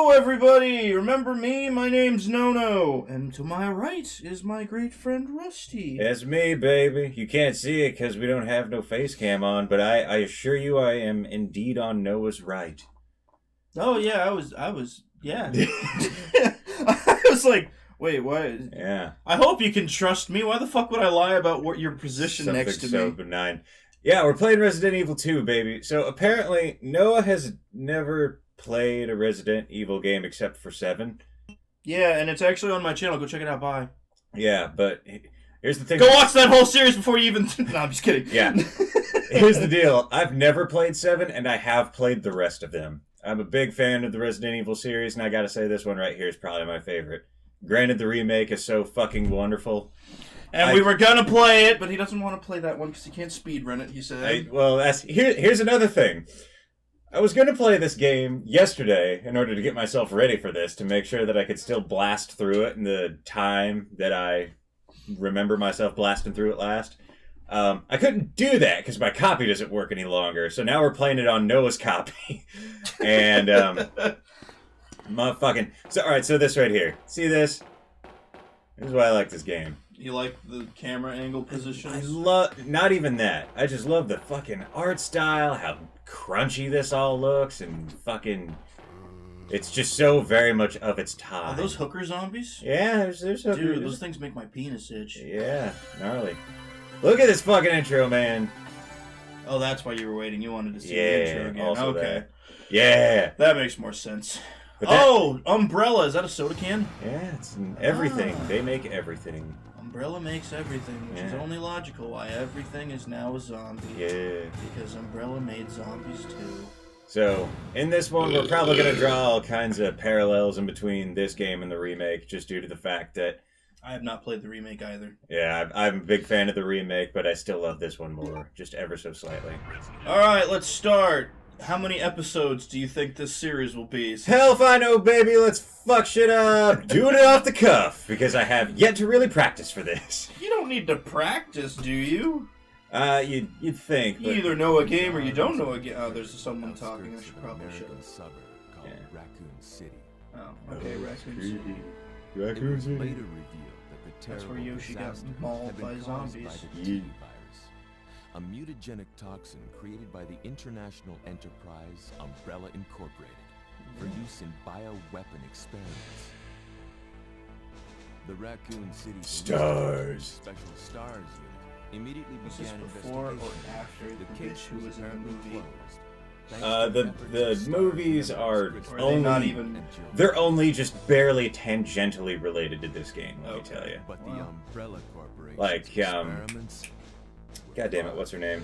Hello, everybody! Remember me? My name's NoNo, and to my right is my great friend Rusty. It's me, baby. You can't see it because we don't have no face cam on, but I assure you I am indeed on Noah's right. Oh, yeah, I was, yeah. I was like, wait, what? Yeah. I hope you can trust me. Why the fuck would I lie about what your position Something next to so me? benign. Yeah, we're playing Resident Evil 2, baby. So apparently, Noah has never played a Resident Evil game except for 7. Yeah, and it's actually on my channel. Go check it out. Bye. Yeah, but here's the thing. Go watch that whole series before you even... No, I'm just kidding. Yeah. Here's the deal. I've never played 7, and I have played the rest of them. I'm a big fan of the Resident Evil series, and I gotta say this one right here is probably my favorite. Granted, the remake is so fucking wonderful. And we were gonna play it, but he doesn't want to play that one because he can't speedrun it, he said. Here's another thing. I was gonna play this game yesterday in order to get myself ready for this, to make sure that I could still blast through it in the time that I remember myself blasting through it last. I couldn't do that because my copy doesn't work any longer, so now we're playing it on Noah's copy. And, motherfucking... So, alright, so this right here. See this? This is why I like this game. You like the camera angle positions? I love... Not even that. I just love the fucking art style, how crunchy this all looks, and fucking... It's just so very much of its time. Are those hooker zombies? Yeah, there's hookers. Dude, those things make my penis itch. Yeah, gnarly. Look at this fucking intro, man. Oh, that's why you were waiting. You wanted to see Yeah, the intro again. also Okay. that. Yeah. That makes more sense. But that- Oh, Umbrella. Is that a soda can? Yeah, it's in everything. Ah. They make everything. Umbrella makes everything, which is Yeah. only logical why everything is now a zombie. Yeah. Because Umbrella made zombies too. So, in this one, we're probably going to draw all kinds of parallels in between this game and the remake, just due to the fact that... I have not played the remake either. Yeah, I'm a big fan of the remake, but I still love this one more, just ever so slightly. Alright, let's start. How many episodes do you think this series will be? Hell if I know, baby, let's fuck shit up. Doing it off the cuff, because I have yet to really practice for this. You don't need to practice, do you? You'd think, You but... either know a game or you don't know a game. Oh, there's someone talking. I should probably shut up. Suburb called Raccoon City. Oh, okay, Raccoon City. It was later revealed that the That's terrible where Yoshi got disaster mauled had been by caused zombies. by the T virus, a mutagenic toxin created by the international enterprise Umbrella Incorporated for use in bioweapon experiments. The Raccoon City Stars. Special Stars Unit immediately Was this began before or investigation. after the bitch case who was in the apparently movie? closed, thanks to The efforts of movies stars, are Or are they only... not even... They're only just barely tangentially related to this game, let me Okay. tell you. But the Wow. Umbrella Corporation Like, experiments. God damn it, what's her name?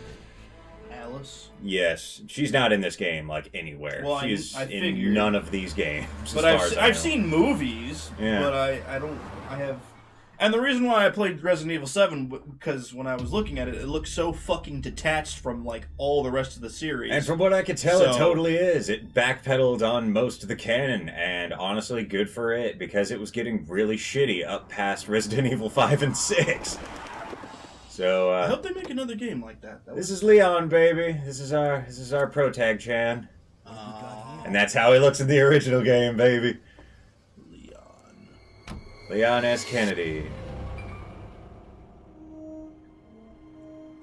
Alice? Yes, she's not in this game, like, anywhere. Well, she's I in figured. none of these games, But as far as I I've know. seen movies, Yeah. but I have... And the reason why I played Resident Evil 7, because when I was looking at it, it looked so fucking detached from, like, all the rest of the series. And from what I could tell, it So- totally is. It backpedaled on most of the canon, and honestly, good for it, because it was getting really shitty up past Resident Evil 5 and 6. So, I hope they make another game like that. this is Leon, baby. This is our protag Chan. Uh, And that's how he looks in the original game, baby. Leon. Leon S. Kennedy.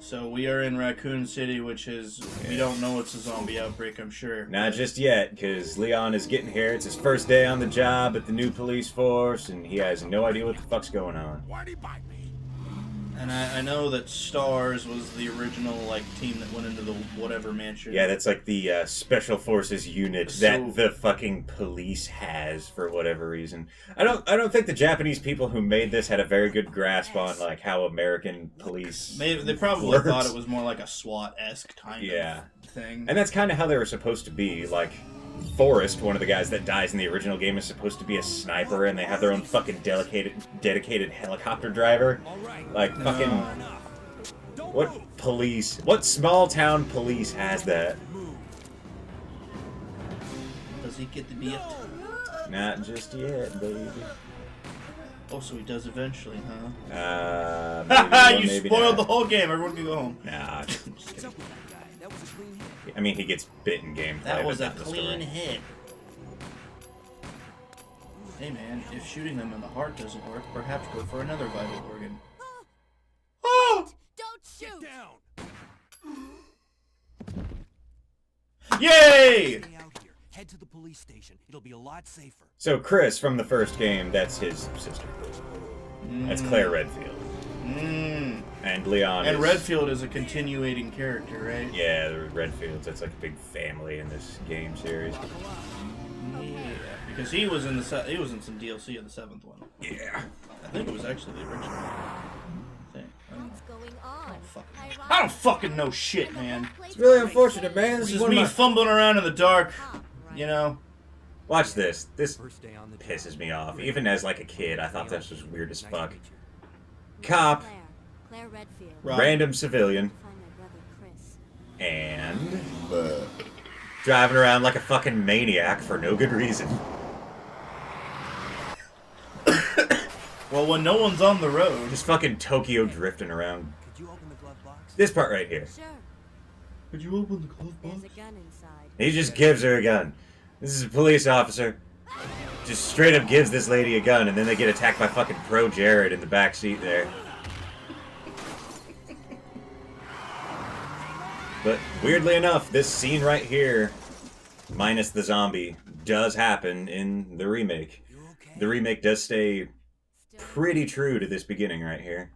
So we are in Raccoon City, which is... We don't know it's a zombie outbreak, I'm sure. Not just yet, because Leon is getting here. It's his first day on the job at the new police force, and he has no idea what the fuck's going on. Why'd he bite me? And I know that STARS was the original, like, team that went into the whatever mansion. Yeah, that's like the Special Forces unit So- that the fucking police has for whatever reason. I don't think the Japanese people who made this had a very good grasp on like how American police. Maybe they probably works. thought it was more like a SWAT-esque kind Yeah. of thing. And that's kind of how they were supposed to be. Like Forrest, one of the guys that dies in the original game, is supposed to be a sniper, and they have their own fucking dedicated helicopter driver. Like fucking. What small town police has that? Does he get to be it? Not just yet, baby. Oh, so he does eventually, huh? Maybe You maybe spoiled not. the whole game. Everyone can go home. Nah. I mean, he gets bit in gameplay. That was but a not the clean story. hit. Hey man, if shooting them in the heart doesn't work, perhaps go for another vital organ. Oh! Don't shoot! Yay! Stay out here. Head to the police station. It'll be a lot safer. So Chris from the first game, that's his sister. That's Claire Redfield. And Leon And is... Redfield is a continuating character, right? Yeah, the Redfields. That's like a big family in this game series. Yeah, because he was in the he was in some DLC in the 7th one. Yeah. I think it was actually the original. I think. I don't know. What's going on? I don't fucking know shit, man. It's really unfortunate, man. This This is is one me of my... fumbling around in the dark, you know. Watch this. This First day on the pisses me off. Even as like a kid, I thought this was weird as fuck. Cop, Claire Redfield. Right. random civilian, Find my brother Chris. and driving around like a fucking maniac for no good reason. Well, when no one's on the road, Just fucking Tokyo drifting around. Could you open the glove box? This part right here. Sure. could you open the glove There's box? a gun inside. He just gives her a gun. This is a police officer. Just straight up gives this lady a gun, and then they get attacked by fucking Pro Jared in the back seat there. But weirdly enough, this scene right here, minus the zombie, does happen in the remake. You okay? The remake does stay pretty true to this beginning right here.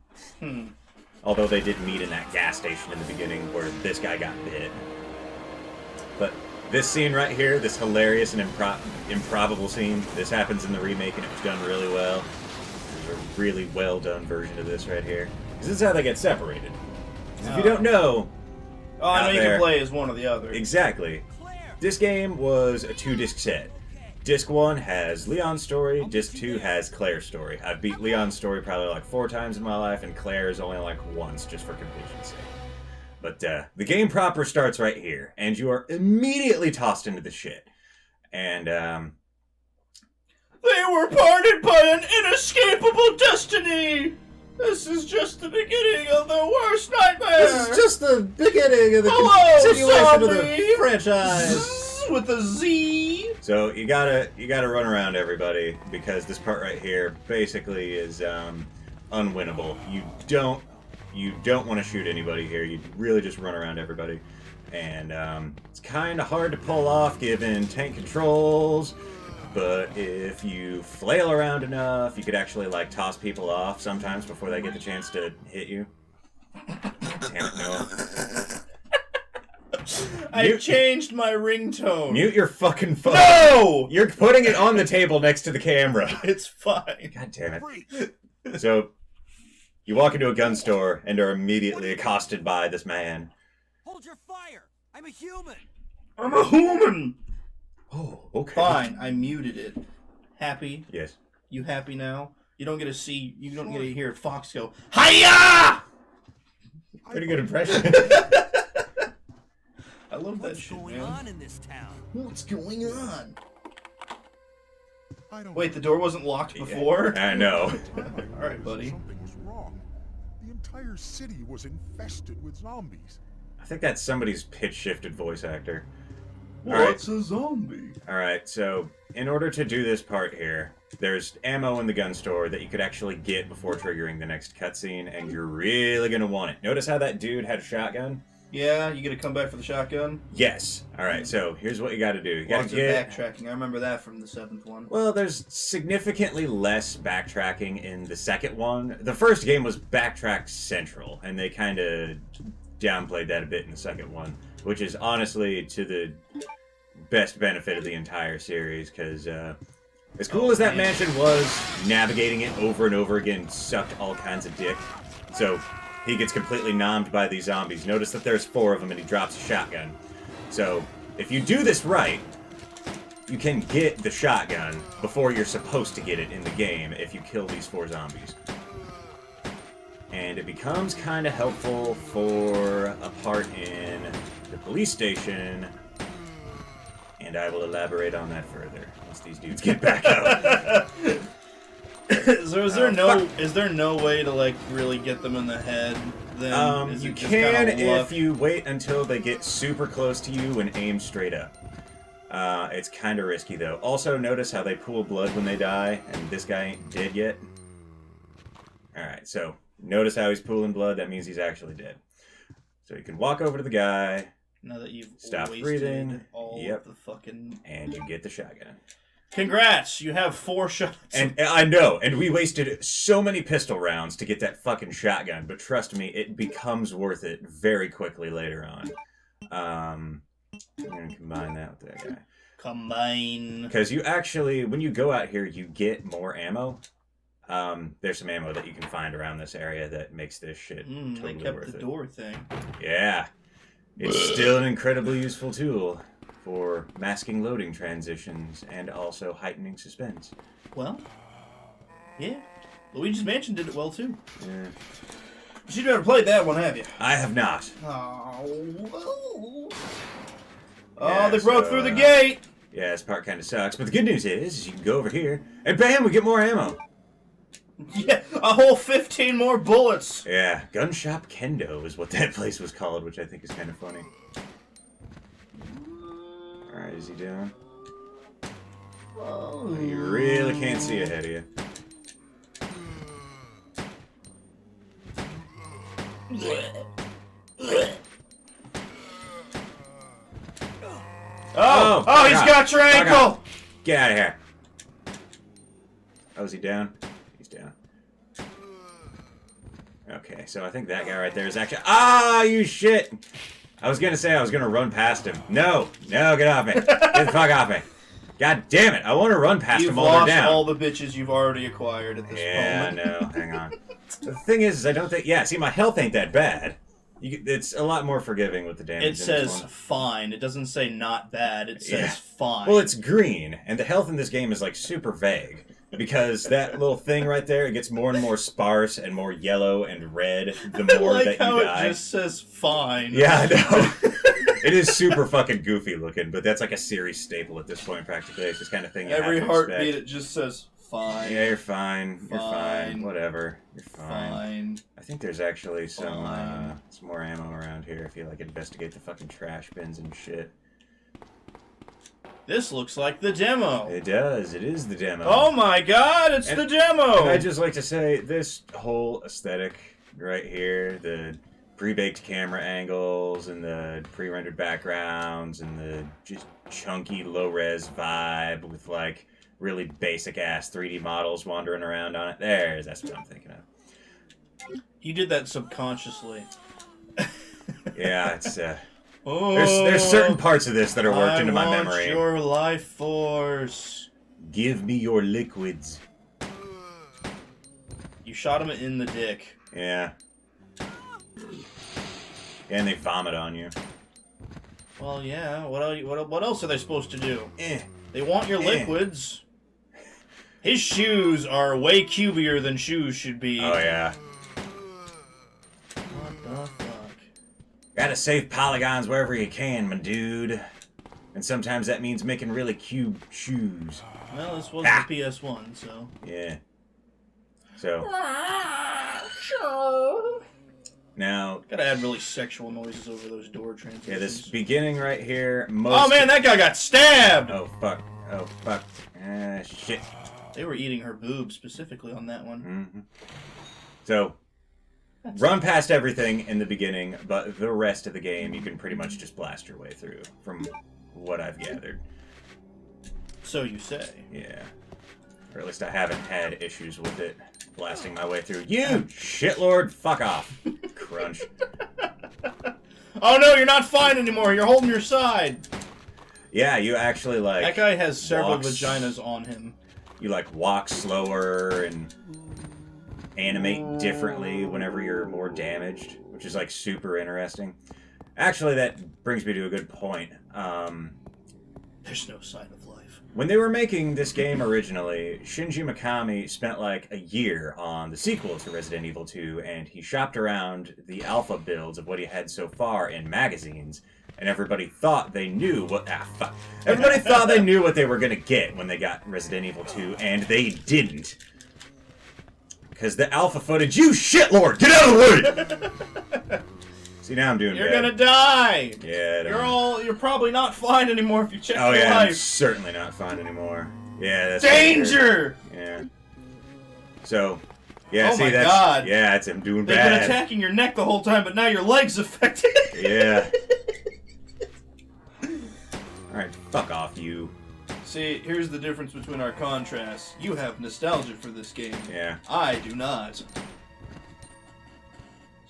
Although they did meet in that gas station in the beginning where this guy got bit. But this scene right here, this hilarious and improbable scene, this happens in the remake and it was done really well. There's a really well done version of this right here. Because this is how they get separated. 'Cause if you don't know, Oh, I know out you there. can play as one or the other. Exactly. This game was a 2-disc set. Disc 1 has Leon's story, Disc 2 has Claire's story. I've beat Leon's story probably like 4 times in my life, and Claire's only like once, just for completion's sake. But the game proper starts right here, and you are immediately tossed into the shit. And, They were parted by an inescapable destiny! This is just the beginning of the worst nightmare! this is just the beginning of the Hello, continuation of the zombie! franchise. Zzz, with a Z! So you gotta run around everybody, because this part right here basically is unwinnable. You don't want to shoot anybody here. You really just run around everybody, and it's kind of hard to pull off given tank controls. But if you flail around enough, you could actually like toss people off sometimes before they get the chance to hit you. Damn it, no. I changed my ringtone. Mute your fucking phone. No! You're putting it on the table next to the camera. It's fine. God damn it. So, you walk into a gun store and are immediately accosted by this man. Hold your fire! I'm a human! I'm a human! Oh, okay. Fine, I muted it. Happy? Yes. You happy now? You don't get to hear Fox go, Hiya! Pretty good impression. I love that What's shit, going man. on in this town? What's going on? I don't Wait, the door wasn't locked before? I know. Alright, buddy. Something was wrong. The entire city was infested with zombies. I think that's somebody's pitch-shifted voice actor. Alright. What's a zombie? Alright, so in order to do this part here, there's ammo in the gun store that you could actually get before triggering the next cutscene, and you're really gonna want it. Notice how that dude had a shotgun? Yeah, you get to come back for the shotgun? Yes. Alright, so here's what you gotta do. You gotta Lots of get... backtracking. I remember that from the 7th one. Well, there's significantly less backtracking in the second one. The first game was backtrack central, and they kind of downplayed that a bit in the second one, which is honestly to the best benefit of the entire series, because as cool as that mansion was, navigating it over and over again sucked all kinds of dick. So he gets completely nommed by these zombies. Notice that there's 4 of them and he drops a shotgun. So if you do this right, you can get the shotgun before you're supposed to get it in the game if you kill these 4 zombies. And it becomes kind of helpful for a part in the police station, and I will elaborate on that further once these dudes get back out. So is there no way to like really get them in the head? Then Is You it just can kinda luck? if you wait until they get super close to you and aim straight up. It's kind of risky, though. Also, notice how they pool blood when they die, and this guy ain't dead yet. Alright, so notice how he's pooling blood. That means he's actually dead. So you can walk over to the guy. Now that you've Stop wasted breathing. all Yep. of the fucking... And you get the shotgun. Congrats! You have 4 shots. And I know, and we wasted so many pistol rounds to get that fucking shotgun, but trust me, it becomes worth it very quickly later on. I'm going to combine that with that guy. Combine. Because you actually, when you go out here, you get more ammo. There's some ammo that you can find around this area that makes this shit totally they kept worth the it. door thing. Yeah. It's still an incredibly useful tool for masking loading transitions and also heightening suspense. Well, yeah. Luigi's Mansion did it well, too. Yeah. But you've never played that one, have you? I have not. Oh, Yeah, they broke so, through the gate! Yeah, this part kind of sucks, but the good news is you can go over here, and bam, we get more ammo. Yeah, a whole 15 more bullets! Yeah, Gun Shop Kendo is what that place was called, which I think is kind of funny. Alright, is he doing? Oh, You really can't see ahead of you. Oh, he's got your ankle! Get out of here. Oh, is he down? He's down. Okay, so I think that guy right there is actually... Ah, you shit! I was gonna say I was gonna run past him. No, get off me. Get the fuck off me. God damn it, I want to run past him while they're down. You've lost all the bitches you've already acquired at this moment. Yeah, no, hang on. The thing is I don't think... Yeah, see, my health ain't that bad. It's a lot more forgiving with the damage. It says fine. It doesn't say not bad. It says fine. Well, it's green, and the health in this game is, like, super vague. Because that little thing right there, it gets more and more sparse and more yellow and red the more like that you how die. It just says fine. Yeah, I know. It is super fucking goofy looking, but that's like a series staple at this point, practically. It's this kind of thing you Every have to heartbeat, expect. it just says fine. Yeah, you're fine. You're fine. Fine. Whatever. You're fine. Fine. I think there's actually some Fine. more ammo around here if you like investigate the fucking trash bins and shit. This looks like the demo. It does. It is the demo. Oh my god, it's the demo! And I just like to say, this whole aesthetic right here, the pre-baked camera angles and the pre-rendered backgrounds and the just chunky low-res vibe with like really basic-ass 3D models wandering around on it. That's what I'm thinking of. You did that subconsciously. Yeah, it's Oh, there's certain parts of this that are worked into my memory. I want your life force. Give me your liquids. You shot him in the dick. Yeah. And they vomit on you. Well, yeah. What else are they supposed to do? Eh. They want your liquids. His shoes are way cubier than shoes should be. Oh, yeah. What the fuck? Gotta save polygons wherever you can, my dude. And sometimes that means making really cube shoes. Well, this was Ah. the PS1, so. Yeah. So, now, Gotta add really sexual noises over those door transitions. yeah, this beginning right here, Oh man, that guy got stabbed! Oh, fuck. Oh, fuck. Shit. They were eating her boobs specifically on that one. Mm-hmm. So, run past everything in the beginning, but the rest of the game you can pretty much just blast your way through, from what I've gathered. So you say. Yeah. Or at least I haven't had issues with it blasting my way through. You shitlord, fuck off. Crunch. Oh no, you're not fine anymore. You're holding your side. Yeah, you actually like... That guy has several walks- vaginas on him. You like walk slower and animate differently whenever you're more damaged, which is like super interesting. Actually, that brings me to a good point. There's no sign of life. When they were making this game originally, Shinji Mikami spent like a year on the sequel to Resident Evil 2, and he shopped around the alpha builds of what he had so far in magazines, and everybody thought they knew what... Everybody thought they knew what they were gonna get when they got Resident Evil 2, and they didn't. Because the alpha footage... You shitlord! Get out of the way! See, now I'm doing You're bad. gonna die! Yeah, I don't- You're probably not fine anymore if you check Oh your yeah, I'm life. certainly not fine anymore. Yeah, that's Danger! Yeah. So, yeah, Oh see, my that's God. yeah, it's him doing They've bad. been attacking your neck the whole time, but now your leg's affected. Yeah. All right, fuck off, you. See, here's the difference between our contrasts. You have nostalgia for this game. Yeah. I do not.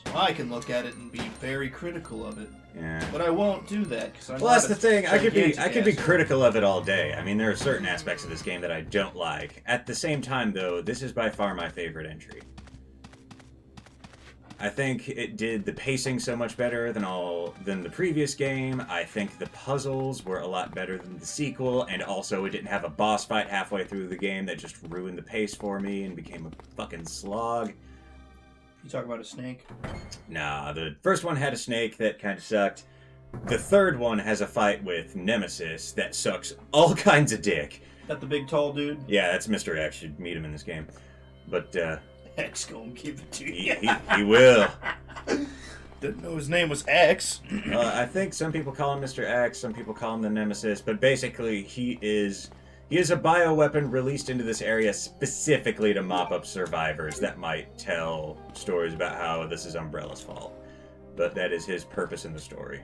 So I can look at it and be very critical of it. Yeah. But I won't do that because I'm Well, not that's the thing. I could be gigantic critical of it all day. I mean, there are certain aspects of this game that I don't like. At the same time, though, this is by far my favorite entry. I think it did the pacing so much better than the previous game. I think the puzzles were a lot better than the sequel, and also it didn't have a boss fight halfway through the game that just ruined the pace for me and became a fucking slog. You talk about a snake? Nah, the first one had a snake that kind of sucked. The third one has a fight with Nemesis that sucks all kinds of dick. That the big tall dude? Yeah, that's Mr. X. You'd meet him in this game. But, X gonna give it to he, you. he will. Didn't know his name was X. I think some people call him Mr. X, some people call him the Nemesis, but basically he is a bioweapon released into this area specifically to mop up survivors that might tell stories about how this is Umbrella's fault. But that is his purpose in the story.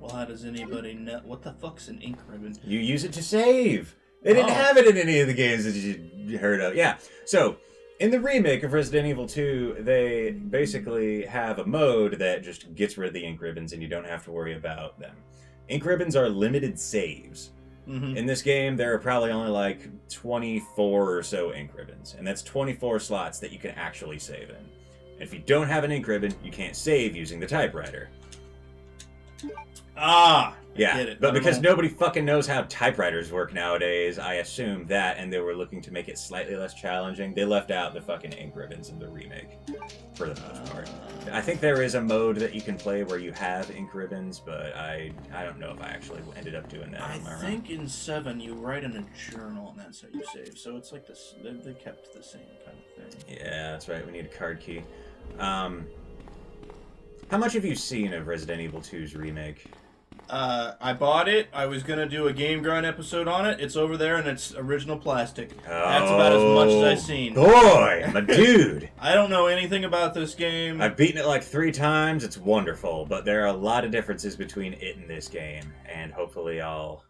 Well, how does anybody know? What the fuck's an ink ribbon? You use it to save. They didn't Oh. have it in any of the games that you heard of. Yeah. So, in the remake of Resident Evil 2, they basically have a mode that just gets rid of the ink ribbons and you don't have to worry about them. Ink ribbons are limited saves. Mm-hmm. In this game, there are probably only like 24 or so ink ribbons, and that's 24 slots that you can actually save in. And if you don't have an ink ribbon, you can't save using the typewriter. Ah! Yeah, Get it. but I don't because know. nobody fucking knows how typewriters work nowadays, I assume that, and they were looking to make it slightly less challenging, they left out the fucking ink ribbons in the remake, for the most part. I think there is a mode that you can play where you have ink ribbons, but I don't know if I actually ended up doing that. I Am wrong? think in 7 you write in a journal and that's how you save. So it's like this. They kept the same kind of thing. Yeah, that's right, we need a card key. How much have you seen of Resident Evil 2's remake? I bought it. I was gonna do a Game Grind episode on it. It's over there and it's original plastic. That's about as much as I've seen. Boy, my dude! I don't know anything about this game. I've beaten it like 3 times. It's wonderful, but there are a lot of differences between it and this game, and hopefully I'll...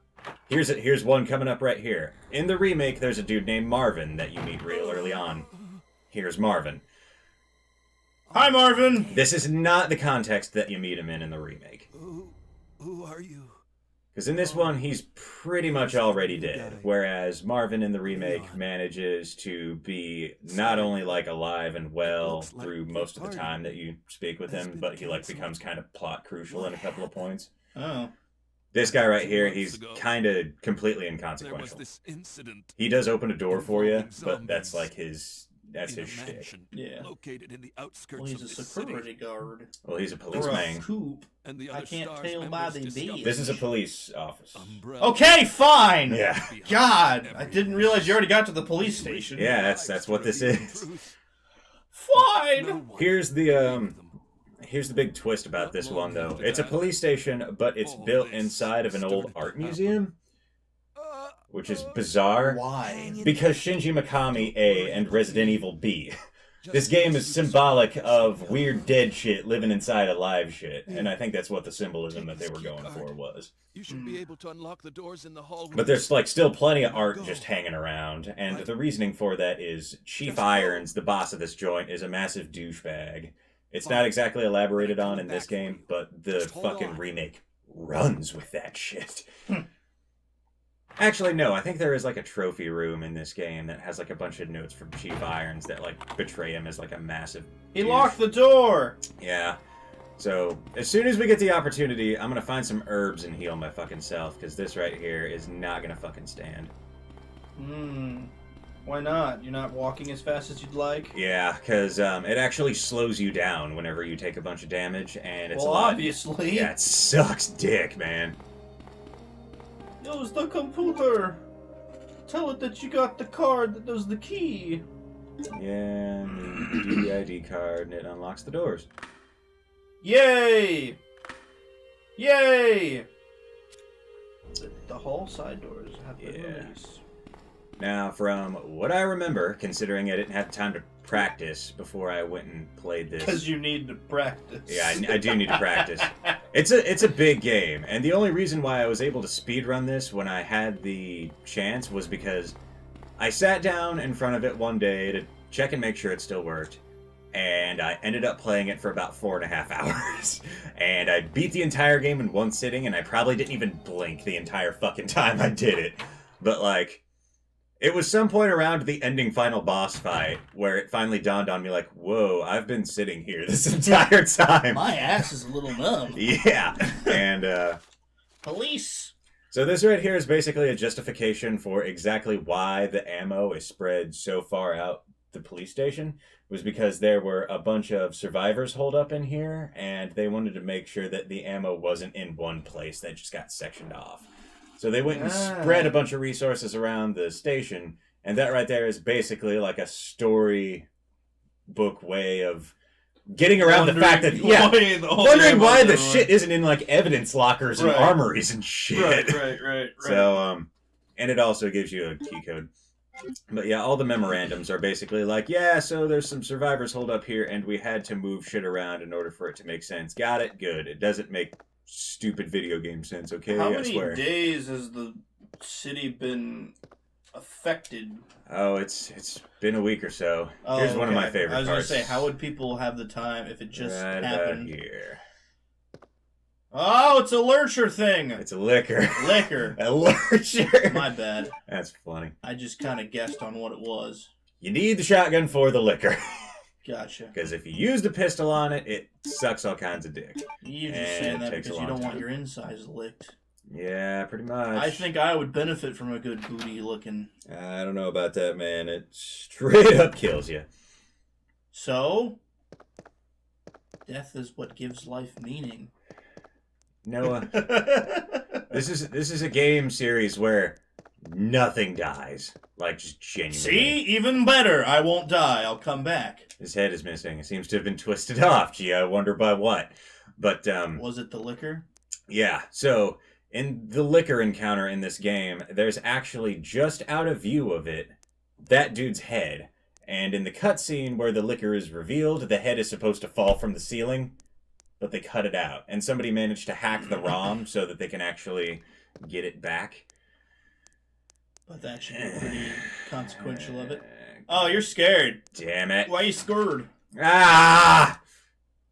Here's one coming up right here. In the remake, there's a dude named Marvin that you meet real early on. Here's Marvin. Hi, Marvin. This is not the context that you meet him in the remake. Who are you? Because in this one, he's pretty much already dead, whereas Marvin in the remake manages to be not only like alive and well through most of the time that you speak with him, but he like becomes kind of plot crucial in a couple of points. Oh. This guy right here, he's kind of completely inconsequential. He does open a door for you, but that's like that's his shtick. Yeah. Located in the outskirts Well, he's a of the security city. guard. Well, he's a Or a policeman. coop. And the I other can't STARS tell by members the discovered beat. This is a police office. Umbrella. Okay, fine. Yeah. God, I didn't realize you already got to the police station. Yeah, that's what this is. Fine. Here's the big twist about this one, though. It's a police station, but it's built inside of an old art museum, which is bizarre. Why? Because Shinji Mikami A and Resident Evil B. This game is symbolic of weird dead shit living inside of live shit, and I think that's what the symbolism that they were going for was. You should be able to unlock the doors in the hallway. But there's like still plenty of art just hanging around, and the reasoning for that is Chief Irons, the boss of this joint, is a massive douchebag. It's not exactly elaborated on in this game, but the fucking remake runs with that shit. Actually, no, I think there is like a trophy room in this game that has like a bunch of notes from Chief Irons that like betray him as like a massive He douche. locked the door. Yeah. So, as soon as we get the opportunity, I'm gonna find some herbs and heal my fucking self, because this right here is not gonna fucking stand. Why not? You're not walking as fast as you'd like? Yeah, because it actually slows you down whenever you take a bunch of damage, and it's Well, a lot... obviously. Yeah, it sucks dick, man. Use the computer. Tell it that you got the card that does the key. Yeah, and you do the ID card, and it unlocks the doors. Yay! Yay! The hall side doors have been released. Now, from what I remember, considering I didn't have time to practice before I went and played this. Because you need to practice. Yeah, I do need to practice. It's a big game, and the only reason why I was able to speedrun this when I had the chance was because I sat down in front of it one day to check and make sure it still worked, and I ended up playing it for about 4.5 hours. And I beat the entire game in one sitting, and I probably didn't even blink the entire fucking time I did it. But, like, it was some point around the ending final boss fight where it finally dawned on me, like, whoa, I've been sitting here this entire time. My ass is a little numb. Yeah, and, Police! So this right here is basically a justification for exactly why the ammo is spread so far out the police station. It was because there were a bunch of survivors holed up in here, and they wanted to make sure that the ammo wasn't in one place, that just got sectioned off. So they went and spread a bunch of resources around the station, and that right there is basically like a story book way of getting around the fact that, wondering why the shit isn't in, like, evidence lockers and armories and shit. Right. So, and it also gives you a key code. But yeah, all the memorandums are basically like, yeah, so there's some survivors holed up here, and we had to move shit around in order for it to make sense. Got it? Good. It doesn't make stupid video game sense, okay? How I many swear. days has the city been affected? Oh, it's been a week or so. Here's one of my favorite parts. I was going to say, how would people have the time if it just right happened? About here. Oh, it's a lurcher thing! It's a liquor. Liquor. A lurcher. My bad. That's funny. I just kind of guessed on what it was. You need the shotgun for the liquor. Gotcha. Because if you use the pistol on it, it sucks all kinds of dick. You're just And saying it that takes a because you long don't want time. your insides licked. Yeah, pretty much. I think I would benefit from a good booty looking. I don't know about that, man. It straight up kills you. So, death is what gives life meaning. Noah, this is a game series where nothing dies. Like, just genuinely. See? Even better. I won't die. I'll come back. His head is missing. It seems to have been twisted off. Gee, I wonder by what. But, Was it the liquor? yeah, so in the liquor encounter in this game, there's actually just out of view of it, that dude's head. And in the cutscene where the liquor is revealed, the head is supposed to fall from the ceiling, but they cut it out. And somebody managed to hack the ROM so that they can actually get it back. But that should be pretty consequential of it. Oh, you're scared. Damn it. Why are you scared? Ah!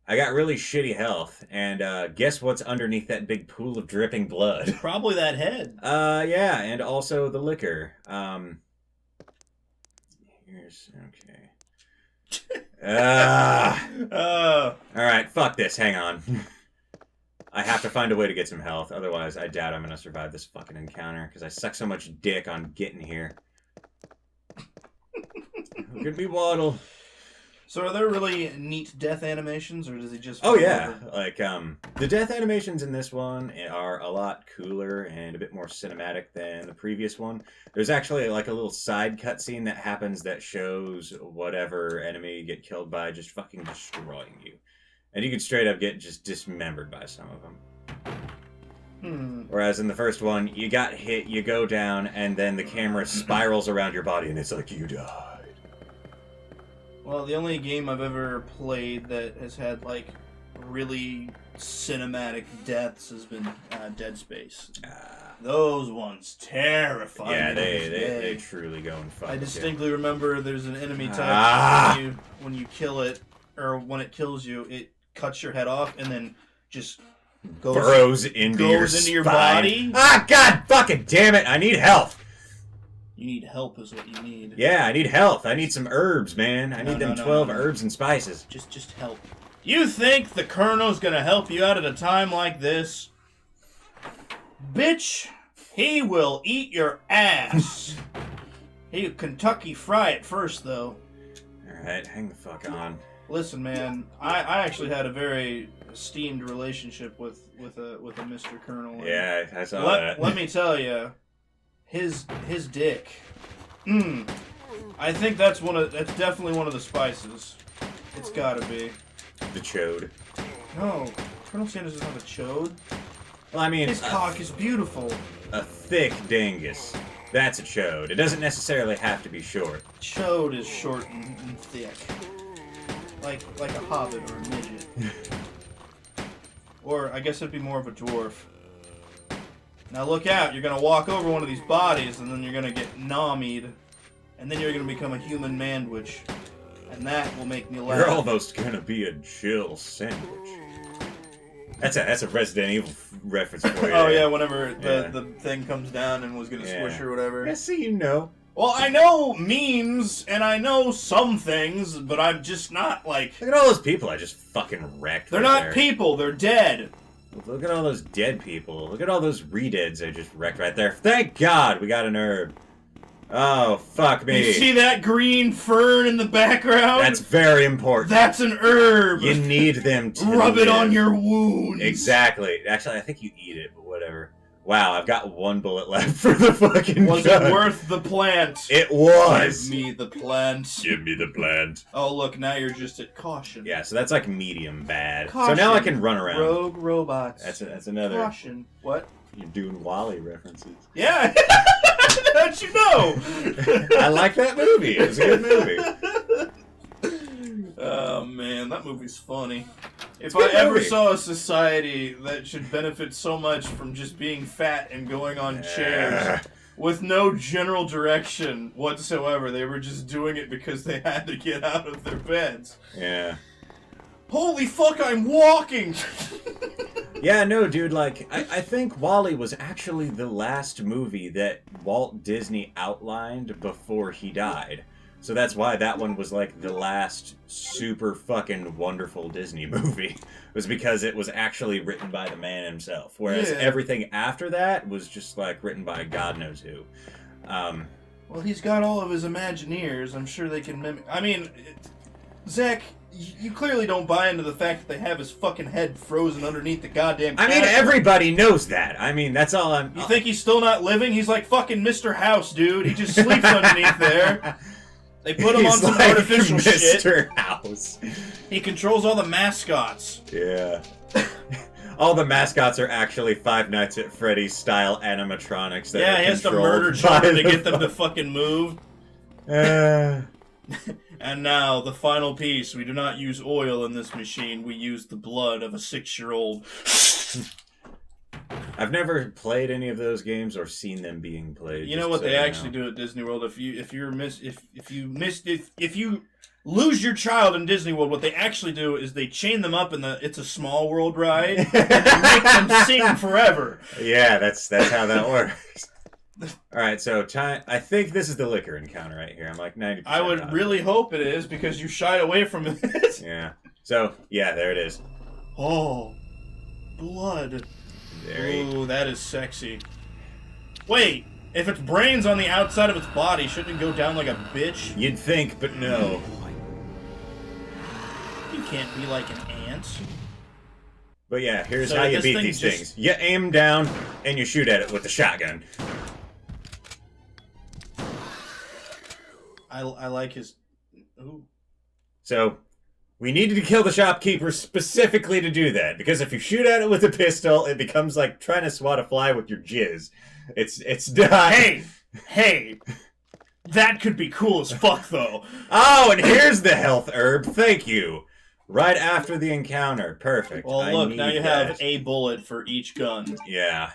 I got really shitty health, and guess what's underneath that big pool of dripping blood? Probably that head. Yeah, and also the liquor. Here's, okay. Alright, fuck this, hang on. I have to find a way to get some health, otherwise I doubt I'm gonna survive this fucking encounter, because I suck so much dick on getting here. Who could be Waddle? So are there really neat death animations, or does he just... Oh yeah, like, the death animations in this one are a lot cooler and a bit more cinematic than the previous one. There's actually, like, a little side cutscene that happens that shows whatever enemy you get killed by just fucking destroying you. And you can straight up get just dismembered by some of them. Whereas in the first one, you got hit, you go down, and then the camera spirals around your body, and it's like, you died. Well, the only game I've ever played that has had, like, really cinematic deaths has been Dead Space. Those ones terrify me. Yeah, to this day. they truly go and fuck I with you. distinctly remember there's an enemy type when you kill it, or when it kills you, it cuts your head off and then just burrows into your spine. Body. Ah, god fucking damn it! I need health. You need help is what you need. Yeah, I need health. I need some herbs, man. I need them 12 herbs and spices. Just help. You think the Colonel's gonna help you out at a time like this? Bitch, he will eat your ass. He'll Kentucky Fry it first, though. Alright, hang the fuck on. Listen, man, I actually had a very esteemed relationship with a Mr. Colonel. Yeah, I saw that. Let me tell you, his dick. I think that's definitely one of the spices. It's gotta be. The chode. No, Colonel Sanders is not a chode. Well, I mean, His cock is beautiful. a thick dingus. That's a chode. It doesn't necessarily have to be short. Chode is short and thick. Like a hobbit or a midget. Or I guess it'd be more of a dwarf. Now look out, you're gonna walk over one of these bodies and then you're gonna get nommied. And then you're gonna become a human manwich. And that will make me laugh. You're almost gonna be a Jill sandwich. That's a Resident Evil reference for you. Oh yeah, whenever the thing comes down and was gonna squish or whatever. Yeah, see, you know. Well, I know memes, and I know some things, but I'm just not, like... Look at all those people I just fucking wrecked. They're right not there. people, they're dead. Look at all those dead people. Look at all those re-deads I just wrecked right there. Thank God we got an herb. Oh, fuck me. You see that green fern in the background? That's very important. That's an herb! You need them to Rub it live. on your wounds! Exactly. Actually, I think you eat it, but whatever. Wow, I've got one bullet left for the fucking Was gun. it worth the plant? It was. Give me the plant. Give me the plant. Oh, look, now you're just at caution. Yeah, so that's like medium bad. Caution. So now I can run around. Rogue robots. That's another. Caution. What? You're doing Wally references. Yeah! How'd you know? I like that movie. It was a good movie. Oh man, that movie's funny. If a good I ever movie. saw a society that should benefit so much from just being fat and going on chairs with no general direction whatsoever, they were just doing it because they had to get out of their beds. Yeah. Holy fuck, I'm walking! Yeah, no, dude, like, I think WALL-E was actually the last movie that Walt Disney outlined before he died. So that's why that one was, like, the last super fucking wonderful Disney movie. Was because it was actually written by the man himself. Whereas Yeah. everything after that was just, like, written by God knows who. Well, he's got all of his Imagineers. I'm sure they can mimic... I mean, Zach... You clearly don't buy into the fact that they have his fucking head frozen underneath the goddamn I mean, castle. everybody knows that. I mean, that's all I'm... You think he's still not living? He's like fucking Mr. House, dude. He just sleeps underneath there. They put him on He's some like artificial shit. Mr. House. He controls all the mascots. Yeah. All the mascots are actually Five Nights at Freddy's style animatronics that Yeah, are he has to controlled murder by children to the get them to fucking move. And now, the final piece. We do not use oil in this machine. We use the blood of a 6-year-old. I've never played any of those games or seen them being played. You know what they actually do at Disney World? If you lose your child in Disney World, what they actually do is they chain them up in the It's a Small World ride and they make them sing forever. Yeah, that's how that works. All right, so time. I think this is the liquor encounter right here. I'm like 90%. I would really hope it is because you shied away from it. Yeah. So yeah, there it is. Oh, blood. There you Ooh, that is sexy. Wait, if its brain's on the outside of its body, shouldn't it go down like a bitch? You'd think, but no. You can't be like an ant. But yeah, here's So how you this beat thing these just- things. You aim down and you shoot at it with the shotgun. I like his... Ooh. So, we needed to kill the shopkeeper specifically to do that, because if you shoot at it with a pistol, it becomes like trying to swat a fly with your jizz. It's not... Hey! That could be cool as fuck, though. Oh, and here's the health herb. Thank you. Right after the encounter. Perfect. Well, I look, need now you that. have a bullet for each gun. Yeah.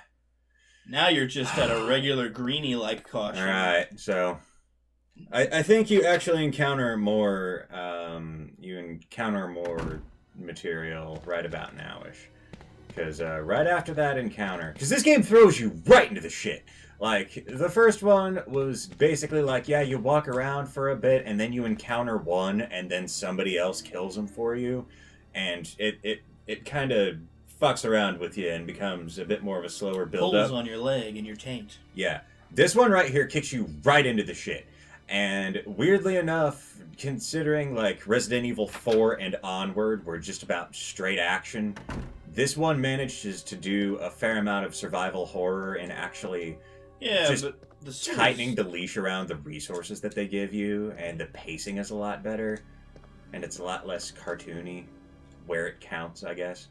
Now you're just at a regular greenie-like caution. Alright, so... I think you actually encounter more, material right about now-ish. Because right after that encounter... Because this game throws you right into the shit. Like, the first one was basically like, yeah, you walk around for a bit, and then you encounter one, and then somebody else kills him for you. And it kind of fucks around with you and becomes a bit more of a slower build-up. Pulls on your leg and your taint. Yeah. This one right here kicks you right into the shit. And weirdly enough, considering like Resident Evil 4 and onward were just about straight action, this one manages to do a fair amount of survival horror and actually just but the series... tightening the leash around the resources that they give you, and the pacing is a lot better, and it's a lot less cartoony. where it counts, I guess.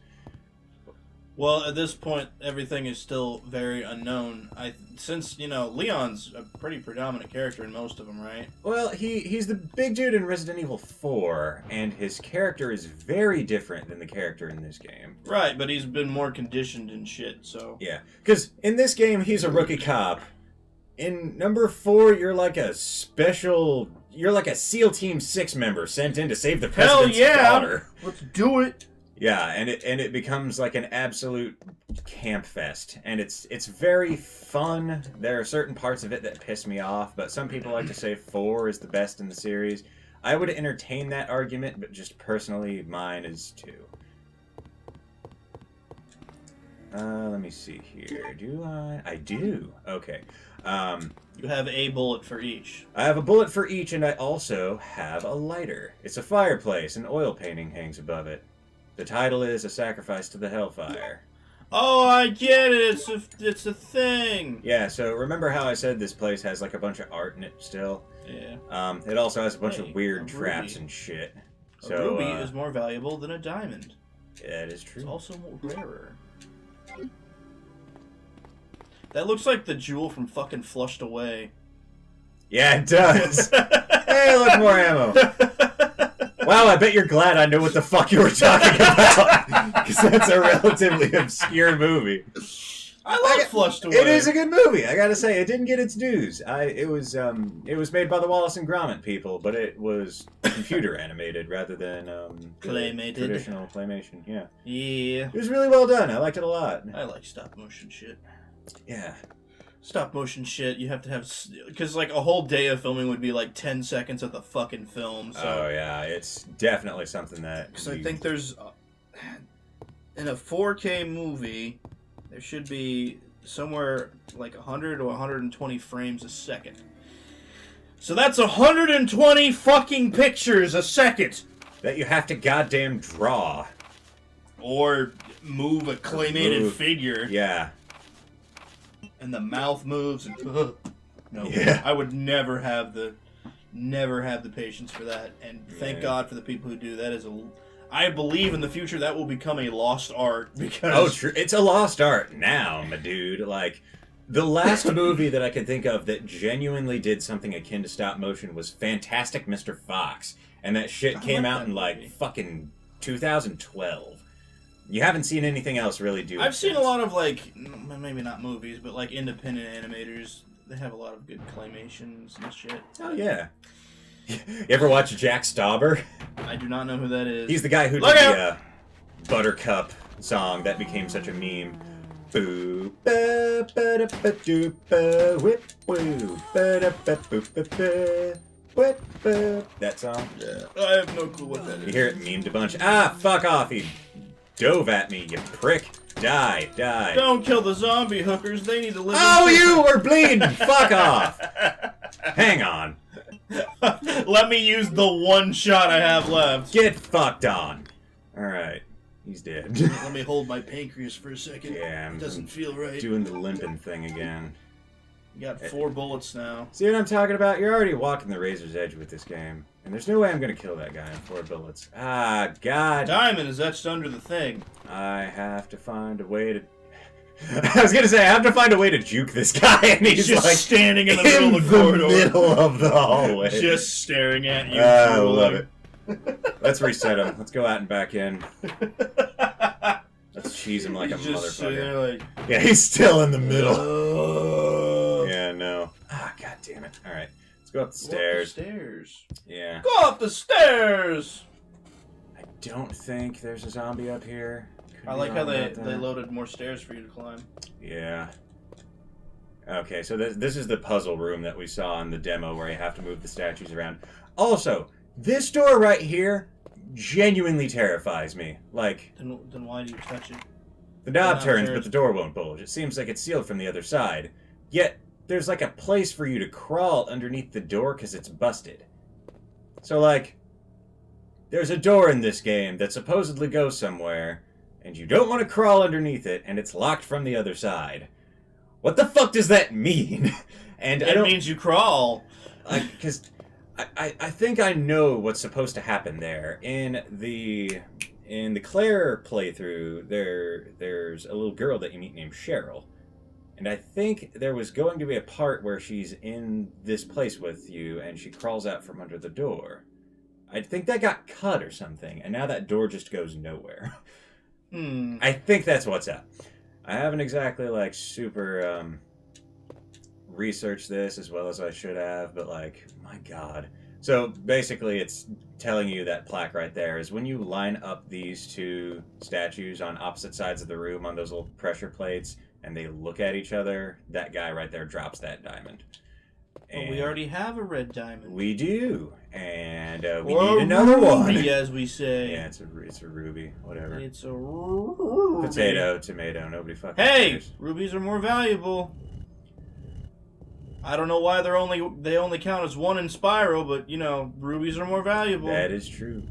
Well, at this point, everything is still very unknown. Since Leon's a pretty predominant character in most of them, right? Well, he's the big dude in Resident Evil 4, and his character is very different than the character in this game. Right, but he's been more conditioned and shit, so... Yeah, because in this game, he's a rookie cop. In number 4, you're like a SEAL Team 6 member sent in to save the president's daughter. Let's do it! Yeah, and it becomes like an absolute camp fest, and it's very fun. There are certain parts of it that piss me off, but some people like to say 4 is the best in the series. I would entertain that argument, but just personally, mine is 2. Let me see here. Do I? I do. Okay. You have a bullet for each. I have a bullet for each, and I also have a lighter. It's a fireplace. An oil painting hangs above it. The title is A Sacrifice to the Hellfire. Oh, I get it. It's a thing. Yeah, so remember how I said this place has like a bunch of art in it still? Yeah. It also has a bunch of Hey, weird a traps ruby. and shit. A So, ruby is more valuable than a diamond. yeah, it is It's true. also more rarer. That looks like the jewel from fucking Flushed Away. Yeah, it does. Hey, look, more ammo. Wow, I bet you're glad I know what the fuck you were talking about. Because that's a relatively obscure movie. I like Flushed Away. It is a good movie. I gotta say, it didn't get its dues. It was made by the Wallace and Gromit people, but it was computer animated rather than Claymated. traditional claymation. Yeah, Yeah. it was really well done. I liked it a lot. I like stop motion shit. Yeah. Stop motion shit, you have to have... Because, like, a whole day of filming would be, like, 10 seconds of the fucking film, so... Oh yeah, it's definitely something that. Because I think there's... in a 4K movie, there should be somewhere, like, 100 or 120 frames a second. So that's 120 fucking pictures a second! that you have to goddamn draw. Or move a claymated Move. figure. Yeah. And the mouth moves and no, Yeah. I would never have the patience for that. And thank Yeah. God for the people who do that. I believe in the future that will become a lost art because Oh, true. It's a lost art now, my dude. Like, the last movie that I could think of that genuinely did something akin to stop motion was Fantastic Mr. Fox, and that shit I came like out that in like movie. fucking 2012. You haven't seen anything else really do it I've seen a since. lot of like maybe not movies, but like independent animators. They have a lot of good claymations and shit. Oh yeah. You ever watch Jack Stauber? I do not know who that is. He's the guy who Look did out! the Buttercup song that became such a meme. Boo ba ba da ba doo ba whip woo ba da ba boo ba ba whip ba. That song? Yeah. I have no clue what that You is. hear it memed a bunch. Ah, fuck off! He dove at me, you prick! Die, die! Don't kill the zombie hookers. They need to live. Oh, in you were bleeding! Fuck off! Hang on. Let me use the one shot I have left. Get fucked on. Alright. He's dead. Let me hold my pancreas for a second. Yeah, It doesn't feel right. Doing the limping thing again. You got 4 bullets now. See what I'm talking about? You're already walking the razor's edge with this game. And there's no way I'm gonna kill that guy in 4 bullets. Ah, God. Diamond is etched under the thing. I have to find a way to... I was gonna say, I have to find a way to juke this guy, and he's just like... standing in the middle of the corridor. middle of the hallway. Just staring at you. I love it. Let's reset him. Let's go out and back in. Let's cheese him like He's a just sitting motherfucker. there like... Yeah, he's still in the middle. "Ugh." Yeah, no. Ah, god damn it. Alright. Let's go up the Go up the stairs. stairs. Yeah. Go up the stairs! I don't think there's a zombie up here. Could I be like how wrong they about that. loaded more stairs for you to climb. Yeah. Okay, so this is the puzzle room that we saw in the demo where you have to move the statues around. Also, this door right here genuinely terrifies me. Like, Then why do you touch it? the knob knob turns, turns. but the door won't bulge. It seems like it's sealed from the other side. Yet, there's like a place for you to crawl underneath the door because it's busted. So, like, there's a door in this game that supposedly goes somewhere, and you don't want to crawl underneath it, and it's locked from the other side. What the fuck does that mean? And I It don't... means you crawl. Because I think I know what's supposed to happen there. In in the Claire playthrough, there's a little girl that you meet named Cheryl. And I think there was going to be a part where she's in this place with you and she crawls out from under the door. I think that got cut or something, and now that door just goes nowhere. I think that's what's up. I haven't exactly, like, super researched this as well as I should have, but, like, my God. So, basically, it's telling you that plaque right there is when you line up these two statues on opposite sides of the room on those little pressure plates, and they look at each other, that guy right there drops that diamond. But we already have a red diamond. We do, and we or need another one. Ruby, as we say. Yeah, it's a ruby, whatever. It's a ruby. Potato, tomato, nobody fucking Hey, cares. rubies are more valuable. I don't know why they only count as one in Spyro, but you know, rubies are more valuable. That is true.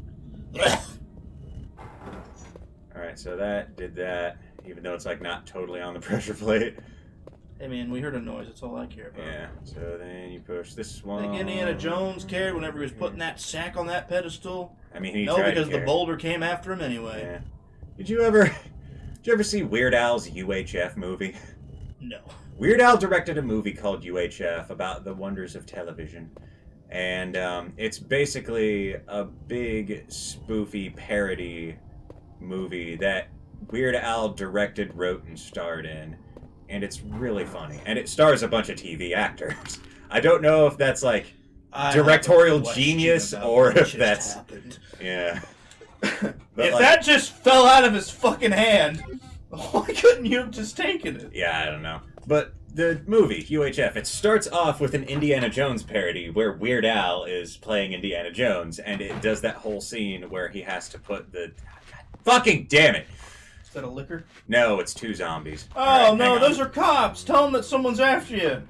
All right, so that did that, even though it's like not totally on the pressure plate. Hey man, we heard a noise. That's all I care about. Yeah. So then you push this one. Think Indiana Jones cared whenever he was putting that sack on that pedestal? I mean, he No, tried because to the care. boulder came after him anyway. Yeah. Did you ever see Weird Al's UHF movie? No. Weird Al directed a movie called UHF about the wonders of television. And it's basically a big spoofy parody movie that Weird Al directed, wrote, and starred in. And it's really funny. And it stars a bunch of TV actors. I don't know if that's like directorial genius or if that's... happened. Yeah. If like, that just fell out of his fucking hand, why couldn't you have just taken it? Yeah, I don't know. But the movie, UHF, it starts off with an Indiana Jones parody where Weird Al is playing Indiana Jones, and it does that whole scene where he has to put the... Fucking damn it! Is that a liquor? No, it's two zombies. Oh, All right, no, hang on. those are cops. Tell them that someone's after you.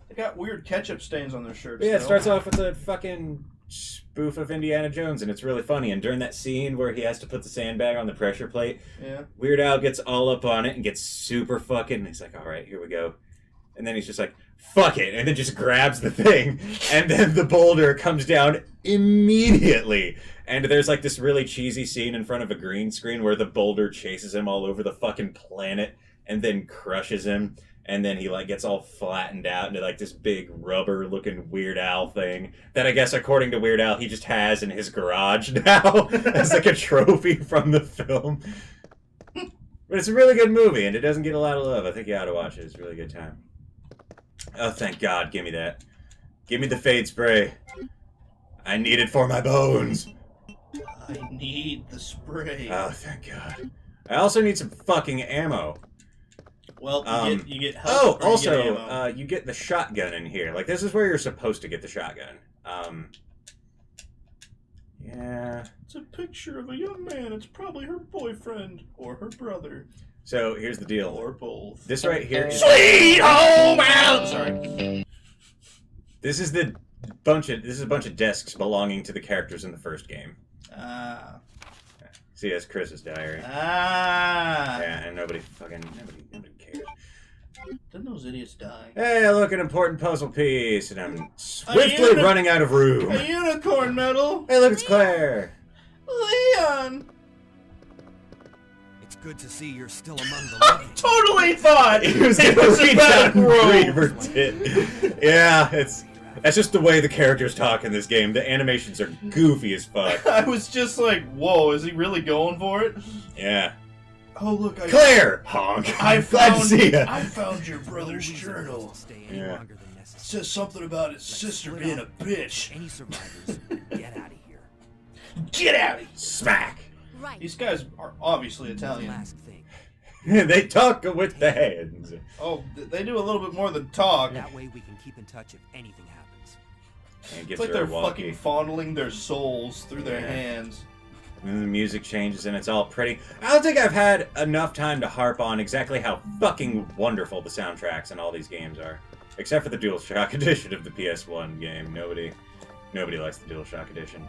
They got weird ketchup stains on their shirts. Yeah, it though. starts off with a fucking spoof of Indiana Jones, and it's really funny. And during that scene where he has to put the sandbag on the pressure plate, Yeah. Weird Al gets all up on it and gets super fucking... And he's like, all right, here we go. And then he's just like, fuck it, and then just grabs the thing. And then the boulder comes down immediately. And there's like this really cheesy scene in front of a green screen where the boulder chases him all over the fucking planet and then crushes him. And then he like gets all flattened out into like this big rubber looking Weird Al thing that I guess according to Weird Al he just has in his garage now as like a trophy from the film. But it's a really good movie and it doesn't get a lot of love. I think you ought to watch it. It's a really good time. Oh, thank God. Give me that. Give me the fade spray. I need it for my bones. I need the spray. Oh, thank God. I also need some fucking ammo. Well, you get health. Oh, or you get also, ammo. you get the shotgun in here. Like, this is where you're supposed to get the shotgun. Yeah. It's a picture of a young man. It's probably her boyfriend or her brother So, here's the deal. or both. This right here is... Sweet home out. Sorry. This is a bunch of desks belonging to the characters in the first game. Ah. See, that's Chris's diary. Ah. Yeah, and nobody cares. Didn't those idiots die? Hey, look, an important puzzle piece, and I'm swiftly running out of room. A unicorn medal. Hey, look, it's Claire. Leon. It's good to see you're still among the living. Totally thought He was it gonna was reach about out and growth. grab her tit. Yeah, that's just the way the characters talk in this game. The animations are goofy as fuck. I was just like, whoa, is he really going for it? Yeah. Oh, look, Claire! Honk. Glad to see ya. I found your brother's journal. Stay any Yeah. longer than It necessary. says something about his sister being a bitch. Any survivors, get out of here. Get out of here. Smack. Right. These guys are obviously One Italian. last thing. They talk with the hands. Oh, they do a little bit more than talk. That way we can keep in touch if anything happens. And it It's gets like very they're wonky. fucking fondling their souls through their Yeah. hands. And then the music changes and it's all pretty. I don't think I've had enough time to harp on exactly how fucking wonderful the soundtracks in all these games are. Except for the DualShock edition of the PS1 game. Nobody likes the DualShock edition.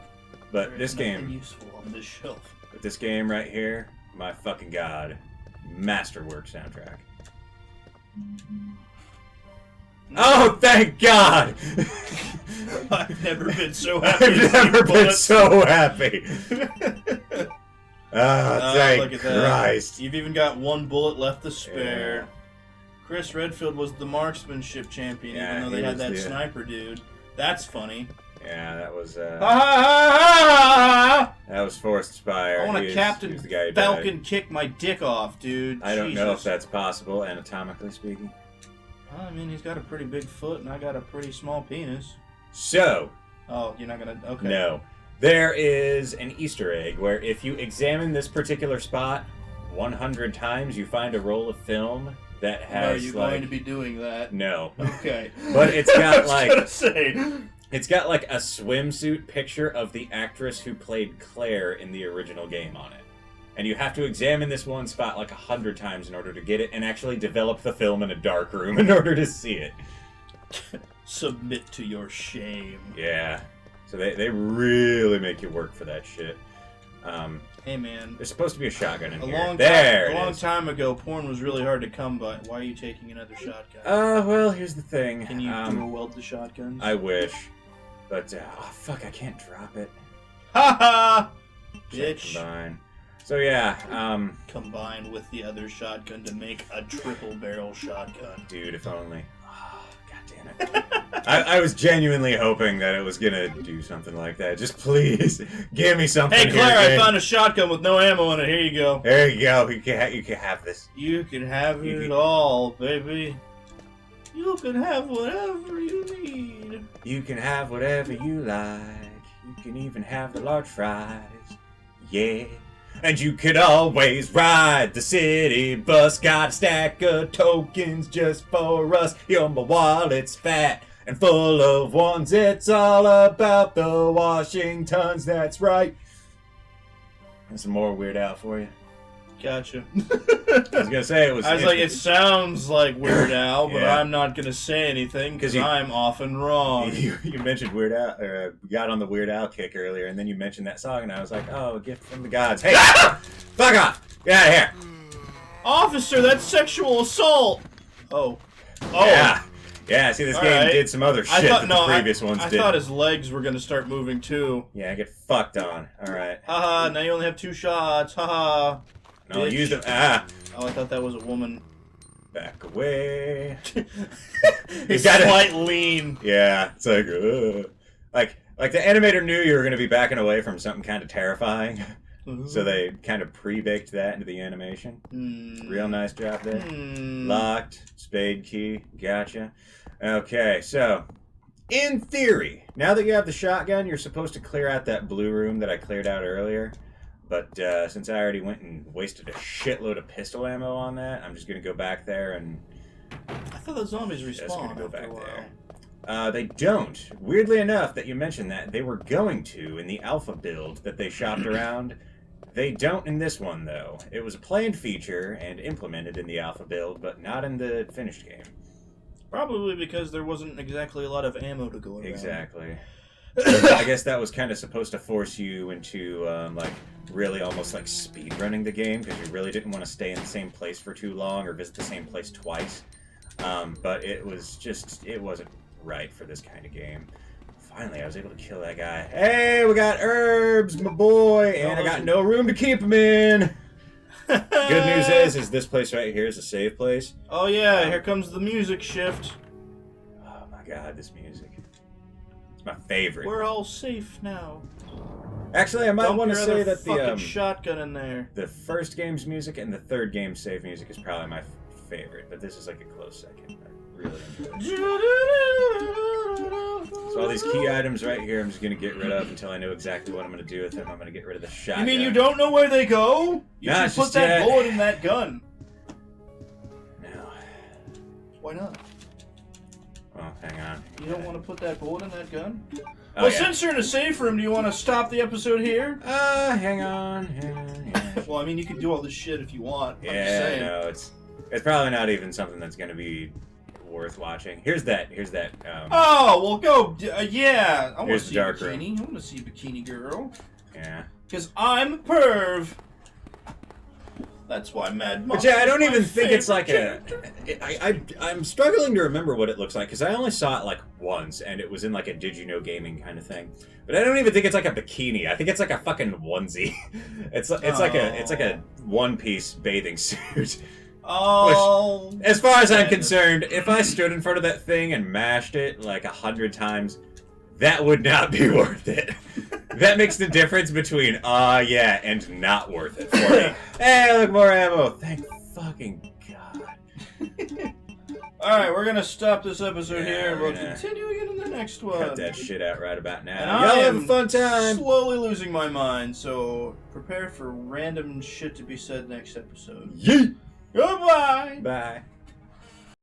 But There this is nothing game, useful on this shelf. but this game right here, my fucking god, masterwork soundtrack. Oh, thank God! I've never been so happy. I've to see never been bullets. so happy. Oh, thank look at that. Christ. You've even got one bullet left to spare. Yeah. Chris Redfield was the marksmanship champion, Yeah, even though he they had was that the- sniper dude. That's funny. Yeah, that was Ha ha ha ha! that was Forrest Spire. I want He to is- Captain he was the guy who died. Falcon kick my dick off, dude. I don't know if Jesus. that's possible, anatomically speaking. I mean, he's got a pretty big foot, and I got a pretty small penis. So, Oh, you're not gonna... Okay. no. There is an Easter egg where if you examine this particular spot 100 times, you find a roll of film that Are has, you like... going to be doing that? No. Okay. But it's got, I was like- gonna say... It's got, like, a swimsuit picture of the actress who played Claire in the original game on it. And you have to examine this one spot, like, 100 times in order to get it, and actually develop the film in a dark room in order to see it. Submit to your shame. Yeah. So they really make you work for that shit. Hey, man. There's supposed to be a shotgun in A here. long There it long is. time ago, porn was really hard to come by. Why are you taking another shotgun? Well, here's the thing. Can you dual weld the shotguns? I wish. But, oh, fuck, I can't drop it. Ha ha! Shit, Bitch. combine. So, yeah, Combined with the other shotgun to make a triple barrel shotgun. dude, if only. Oh, God damn it. I was genuinely hoping that it was gonna do something like that. Just please, give me something. Hey, Claire, here, I game. found a shotgun with no ammo in it. Here you go. There you go. You can have this. You can have You it can- all, baby. You can have whatever you need. You can have whatever you like. You can even have the large fries. Yeah. And you could always ride the city bus. Got a stack of tokens just for us. Your wallet's fat and full of ones. It's all about the Washingtons, that's right. And some more Weird Al for you. Gotcha. I was gonna say it was. I was like, it sounds like Weird Al, but Yeah. I'm not gonna say anything because 'Cause you- I'm often wrong. You mentioned Weird Al, or got on the Weird Al kick earlier, and then you mentioned that song, and I was like, oh, a gift from the gods. Hey, fuck off! Get out of here! Officer, that's sexual assault. Oh. Oh. Yeah. Yeah, see, this All game right. did some other shit that the previous ones I did. thought his legs were gonna start moving too. Yeah, get fucked on. Alright. Haha, now you only have 2 shots. Haha. No, I'll Bitch. use them. Ah! Oh, I thought that was a woman. Back away. His gotta- slight lean. Yeah, it's like, like the animator knew you were going to be backing away from something kind of terrifying, so they kind of pre-baked that into the animation. Real nice job there. Locked, spade key, gotcha. Okay, so, in theory, now that you have the shotgun, you're supposed to clear out that blue room that I cleared out earlier. But since I already went and wasted a shitload of pistol ammo on that, I'm just going to go back there and... I thought the zombies Just gonna respawn go after back a while. there. They don't. Weirdly enough that you mentioned that, they were going to in the alpha build that they shopped around. They don't in this one, though. It was a planned feature and implemented in the alpha build, but not in the finished game. Probably because there wasn't exactly a lot of ammo to go around. Exactly. I guess that was kind of supposed to force you into, like, really almost like speed running the game, because you really didn't want to stay in the same place for too long or visit the same place twice. But it was just, it wasn't right for this kind of game. Finally, I was able to kill that guy. Hey, we got herbs, my boy, and I got no room to keep them in. Good news is this place right here is a safe place. Oh yeah, here comes the music shift. Oh my god, this music. It's my favorite. We're all safe now. Actually, I might Dump want to your say other that fucking shotgun in there. the first game's music and the third game's save music is probably my favorite, but this is like a close second. I really enjoy it. So all these key items right here, I'm just gonna get rid of until I know exactly what I'm gonna do with them. I'm gonna get rid of the shotgun. You mean you don't know where they go? You Nah, should it's put just that that- bullet in that gun. No. Why not? Oh, hang on. You don't want to put that bullet in that gun? Oh, Well, yeah. since you're in a safe room, do you want to stop the episode here? Hang on. Yeah, Well, I mean, you can do all this shit if you want. I'm just yeah saying. no, it's probably not even something that's gonna be worth watching. Here's that. Oh, well, go. Yeah, I want to Here's the see dark bikini. I want to see bikini girl. Yeah. Because I'm a perv. That's why Mad But Monk yeah, I is don't my even think it's like favorite character. I'm struggling to remember what it looks like because I only saw it like once, and it was in like a Did You Know Gaming kind of thing. But I don't even think it's like a bikini. I think it's like a fucking onesie. It's like a one-piece bathing suit. Oh. Which, as far as I'm concerned, if I stood in front of that thing and mashed it like 100 times, that would not be worth it. That makes the difference between yeah and not worth it for me. Hey, look, more ammo. Thank fucking God. Alright, we're gonna stop this episode Yeah, here and we'll we're gonna continue again in the next one. Cut that shit out right about And now. I Y'all have a am fun time. slowly losing my mind, so prepare for random shit to be said next episode. Yeet. Goodbye! Bye.